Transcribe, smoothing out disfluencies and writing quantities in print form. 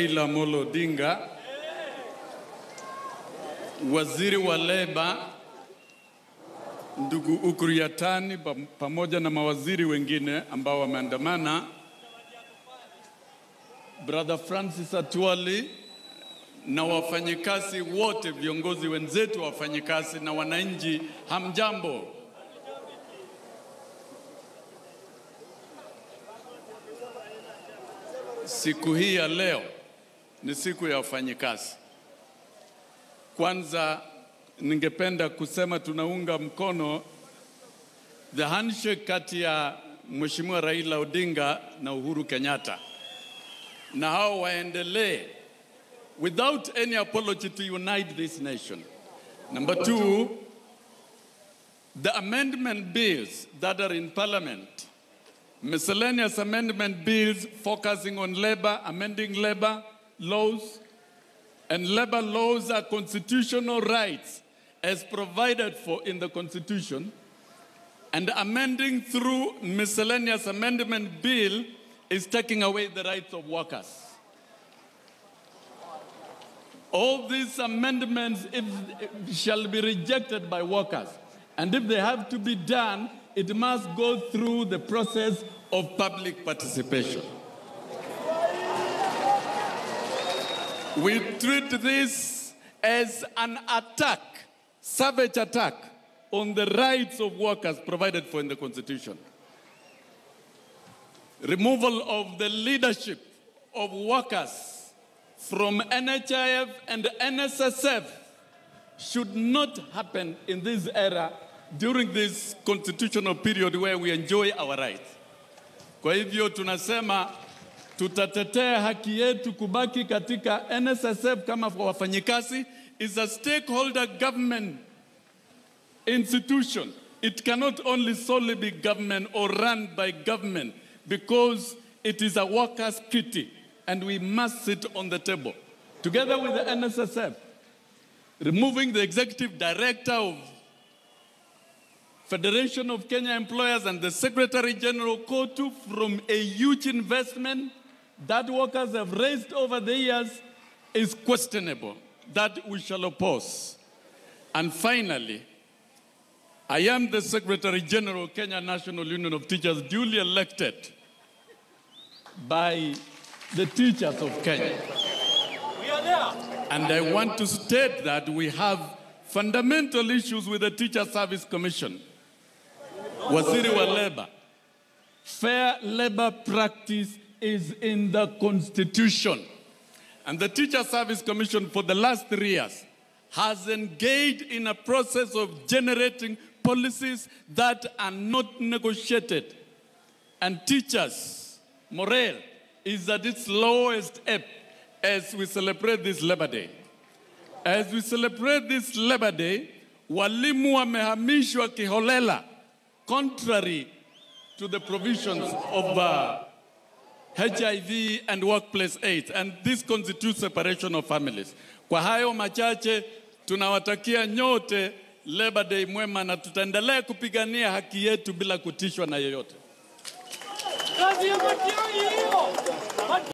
Raila Amolo Odinga, Waziri wa Leba ndugu Ukur Yatani pamoja na mawaziri wengine ambao wameandamana, Brother Francis Atwoli na wafanyikazi wote, viongozi wenzetu wafanyikazi na wananchi, hamjambo. Siku hii ya leo ni siku ya wafanyikazi. Kwanza ningependa kusema tunaunga mkono the handshake kati ya Mheshimiwa Raila Odinga na Uhuru Kenyatta, na hao waendelee without any apology to unite this nation. Number two, the amendment bills that are in Parliament, miscellaneous amendment bills focusing on labor, amending labor laws, and labor laws are constitutional rights as provided for in the Constitution, and amending through miscellaneous amendment bill is taking away the rights of workers. All these amendments shall be rejected by workers, and if they have to be done, it must go through the process of public participation. We treat this as an attack, savage attack on the rights of workers provided for in the Constitution. Removal of the leadership of workers from NHIF and NSSF should not happen in this era during this constitutional period where we enjoy our rights. Kwa hivyo tunasema tutatetea haki yetu kubaki katika NSSF kama wafanyikazi. Is a stakeholder government institution. It cannot only solely be government or run by government, because it is a workers' kitty, and we must sit on the table together with the NSSF, removing the executive director of Federation of Kenya Employers and the Secretary General Kotu from a huge investment that workers have raised over the years is questionable, that we shall oppose. And finally, I am the Secretary General of Kenya National Union of Teachers, duly elected by the teachers of Kenya. We are there. And I want to state that we have fundamental issues with the Teacher Service Commission. Waziri wa Leba, fair labor practice is in the Constitution. And the Teacher Service Commission for the last 3 years has engaged in a process of generating policies that are not negotiated. And teachers' morale is at its lowest ebb as we celebrate this Labor Day. As we celebrate this Labor Day, walimu wamehamishwa kiholela, contrary to the provisions of HIV and workplace AIDS, and this constitutes separation of families. Kwa hayo machache, tunawatakia nyote Labor Day mwema, na tutaendelea kupigania haki yetu bila kutishwa na yeyote.